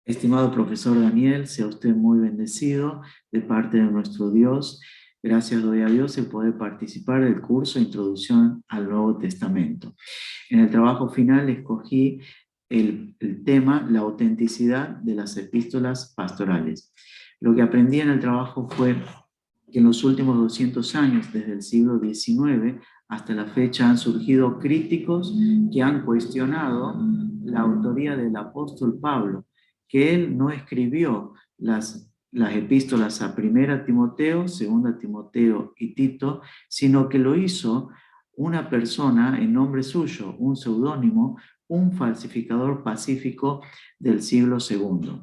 Estimado profesor Daniel, sea usted muy bendecido de parte de nuestro Dios. Gracias doy a Dios el poder participar del curso Introducción al Nuevo Testamento. En el trabajo final escogí el tema la autenticidad de las epístolas pastorales. Lo que aprendí en el trabajo fue que en los últimos 200 años, desde el siglo XIX hasta la fecha, han surgido críticos que han cuestionado la autoría del apóstol Pablo, que él no escribió las epístolas a Primera Timoteo, Segunda Timoteo y Tito, sino que lo hizo una persona en nombre suyo, un seudónimo, un falsificador pacífico del siglo II.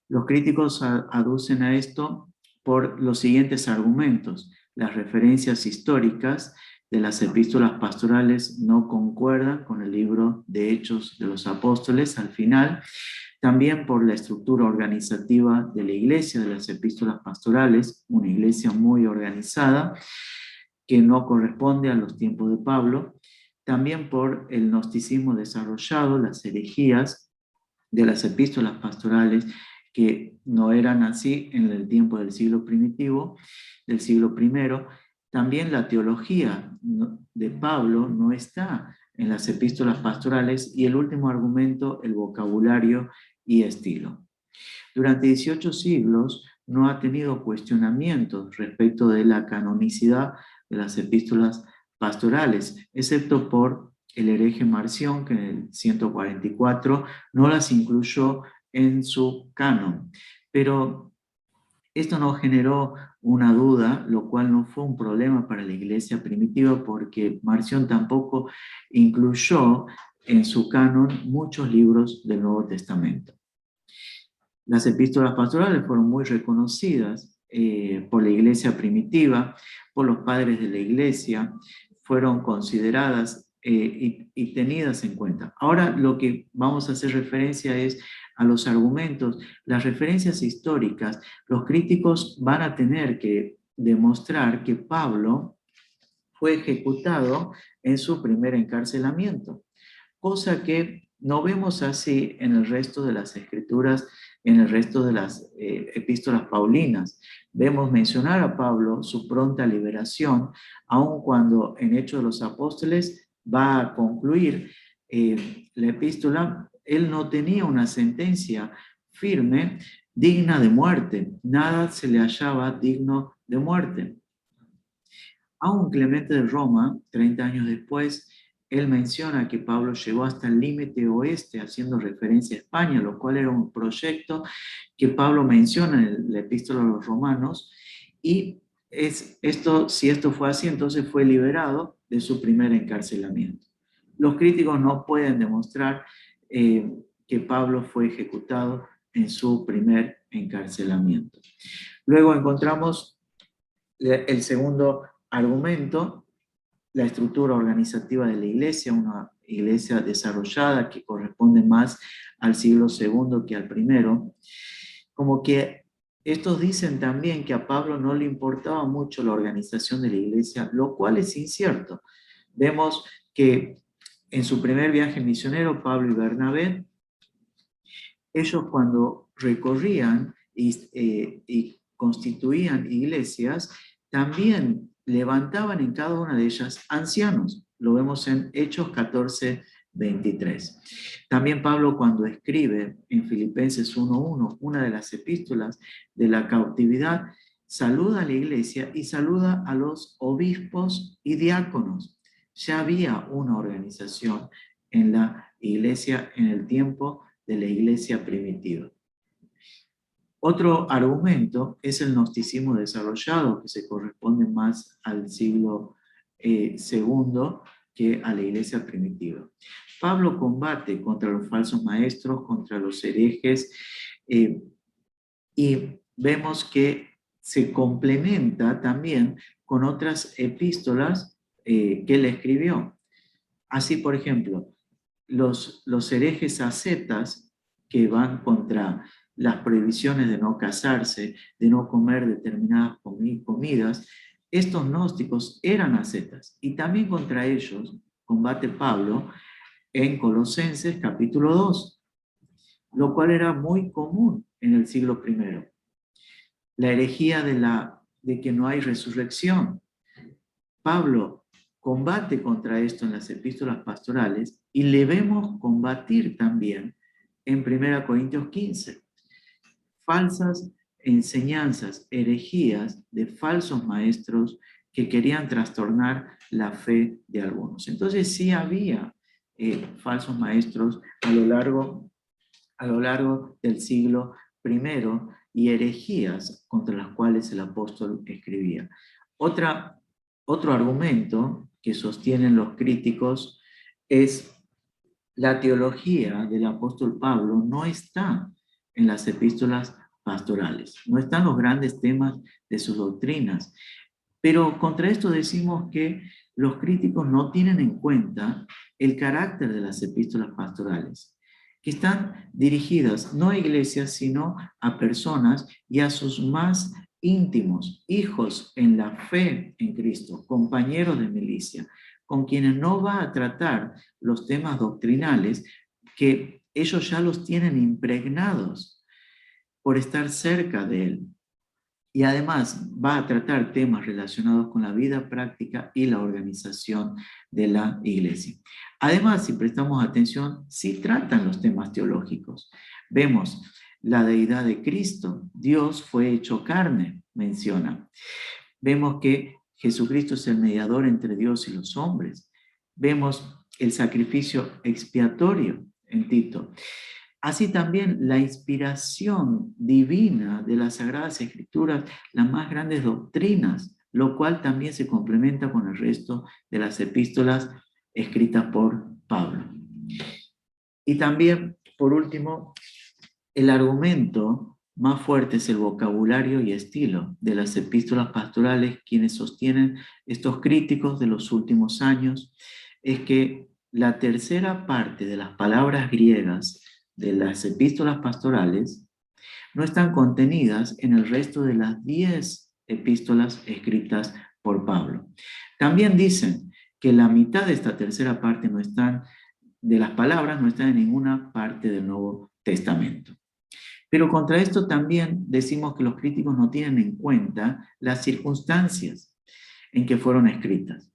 Los críticos aducen a esto por los siguientes argumentos. Las referencias históricas de las epístolas pastorales no concuerdan con el libro de Hechos de los Apóstoles al final, también por la estructura organizativa de la iglesia de las epístolas pastorales, una iglesia muy organizada que no corresponde a los tiempos de Pablo, también por el gnosticismo desarrollado, las herejías de las epístolas pastorales que no eran así en el tiempo del siglo primitivo, del siglo primero. También la teología de Pablo no está en las epístolas pastorales y el último argumento, el vocabulario y estilo. Durante 18 siglos no ha tenido cuestionamientos respecto de la canonicidad de las epístolas pastorales, excepto por el hereje Marción, que en el 144 no las incluyó en su canon. Pero esto no generó una duda, lo cual no fue un problema para la iglesia primitiva, porque Marción tampoco incluyó en su canon muchos libros del Nuevo Testamento. Las epístolas pastorales fueron muy reconocidas por la iglesia primitiva, por los padres de la iglesia, fueron consideradas y tenidas en cuenta. Ahora lo que vamos a hacer referencia es a los argumentos, las referencias históricas. Los críticos van a tener que demostrar que Pablo fue ejecutado en su primer encarcelamiento, cosa que no vemos así en el resto de las escrituras, en el resto de las epístolas paulinas. Vemos mencionar a Pablo su pronta liberación, aun cuando en Hechos de los Apóstoles va a concluir la epístola, él no tenía una sentencia firme digna de muerte, nada se le hallaba digno de muerte. Aún Clemente de Roma, 30 años después, él menciona que Pablo llegó hasta el límite oeste, haciendo referencia a España, lo cual era un proyecto que Pablo menciona en la Epístola a los Romanos, y si esto fue así, entonces fue liberado de su primer encarcelamiento. Los críticos no pueden demostrar que Pablo fue ejecutado en su primer encarcelamiento. Luego encontramos el segundo argumento, la estructura organizativa de la iglesia, una iglesia desarrollada que corresponde más al siglo II que al primero, como que estos dicen también que a Pablo no le importaba mucho la organización de la iglesia, lo cual es incierto. Vemos que en su primer viaje misionero, Pablo y Bernabé, ellos cuando recorrían y constituían iglesias, también levantaban en cada una de ellas ancianos. Lo vemos en Hechos 14, 23. También Pablo cuando escribe en Filipenses 1:1, una de las epístolas de la cautividad, saluda a la iglesia y saluda a los obispos y diáconos. Ya había una organización en la iglesia en el tiempo de la iglesia primitiva. Otro argumento es el gnosticismo desarrollado, que se corresponde más al siglo II que a la iglesia primitiva. Pablo combate contra los falsos maestros, contra los herejes, y vemos que se complementa también con otras epístolas que él escribió. Así, por ejemplo, los herejes ascetas que van contra las prohibiciones de no casarse, de no comer determinadas comidas, estos gnósticos eran ascetas y también contra ellos combate Pablo en Colosenses capítulo 2. lo cual era muy común en el siglo I. La herejía de que no hay resurrección. Pablo combate contra esto en las epístolas pastorales y le vemos combatir también en 1 Corintios 15. Falsas enseñanzas, herejías de falsos maestros que querían trastornar la fe de algunos. Entonces sí había falsos maestros a lo largo del siglo I y herejías contra las cuales el apóstol escribía. Otro argumento que sostienen los críticos es la teología del apóstol Pablo no está en las epístolas pastorales, no están los grandes temas de sus doctrinas, pero contra esto decimos que los críticos no tienen en cuenta el carácter de las epístolas pastorales, que están dirigidas no a iglesias, sino a personas y a sus más íntimos, hijos en la fe en Cristo, compañeros de milicia, con quienes no va a tratar los temas doctrinales que ellos ya los tienen impregnados por estar cerca de él. Y además va a tratar temas relacionados con la vida práctica y la organización de la iglesia. Además, si prestamos atención, sí tratan los temas teológicos. Vemos la deidad de Cristo, Dios fue hecho carne, menciona. Vemos que Jesucristo es el mediador entre Dios y los hombres. Vemos el sacrificio expiatorio en Tito. Así también la inspiración divina de las Sagradas Escrituras, las más grandes doctrinas, lo cual también se complementa con el resto de las epístolas escritas por Pablo. Y también, por último, el argumento más fuerte es el vocabulario y estilo de las epístolas pastorales, quienes sostienen estos críticos de los últimos años, es que la tercera parte de las palabras griegas de las epístolas pastorales no están contenidas en el resto de las 10 epístolas escritas por Pablo. También dicen que la mitad de esta tercera parte de las palabras no están en ninguna parte del Nuevo Testamento. Pero contra esto también decimos que los críticos no tienen en cuenta las circunstancias en que fueron escritas.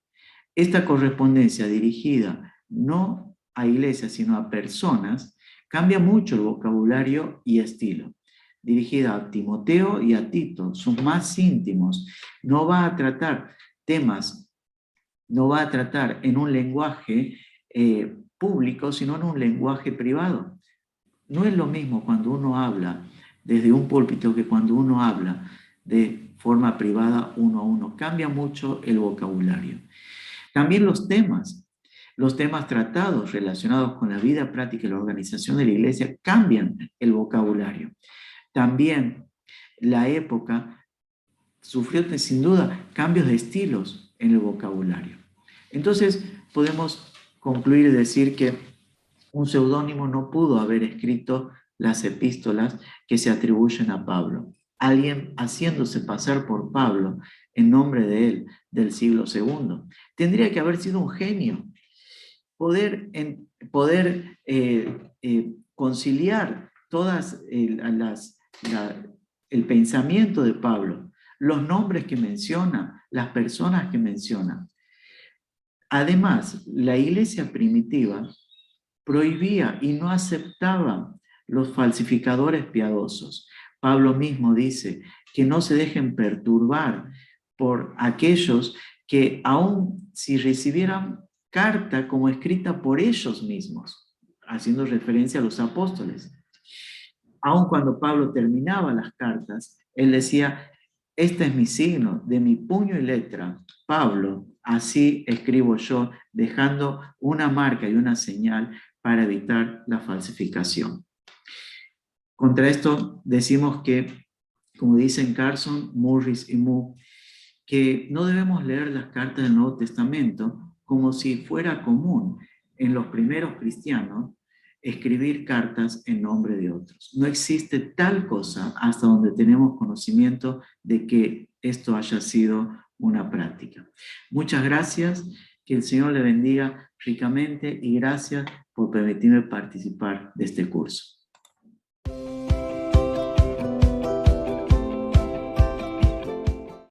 Esta correspondencia dirigida no a iglesias, sino a personas, cambia mucho el vocabulario y estilo. Dirigida a Timoteo y a Tito, sus más íntimos, no va a tratar temas, no va a tratar en un lenguaje público, sino en un lenguaje privado. No es lo mismo cuando uno habla desde un púlpito que cuando uno habla de forma privada uno a uno. Cambia mucho el vocabulario. También los temas tratados relacionados con la vida práctica y la organización de la iglesia cambian el vocabulario. También la época sufrió sin duda cambios de estilos en el vocabulario. Entonces podemos concluir y decir que un seudónimo no pudo haber escrito las epístolas que se atribuyen a Pablo. Alguien haciéndose pasar por Pablo en nombre de él del siglo II. Tendría que haber sido un genio. Poder conciliar todas el pensamiento de Pablo, los nombres que menciona, las personas que menciona. Además, la iglesia primitiva prohibía y no aceptaba los falsificadores piadosos. Pablo mismo dice que no se dejen perturbar por aquellos que aun si recibieran carta como escrita por ellos mismos, haciendo referencia a los apóstoles. Aun cuando Pablo terminaba las cartas, él decía, este es mi signo, de mi puño y letra, Pablo, así escribo yo, dejando una marca y una señal para evitar la falsificación. Contra esto decimos que, como dicen Carson, Morris y Moore, que no debemos leer las cartas del Nuevo Testamento como si fuera común en los primeros cristianos escribir cartas en nombre de otros. No existe tal cosa hasta donde tenemos conocimiento de que esto haya sido una práctica. Muchas gracias, que el Señor le bendiga ricamente y gracias por permitirme participar de este curso.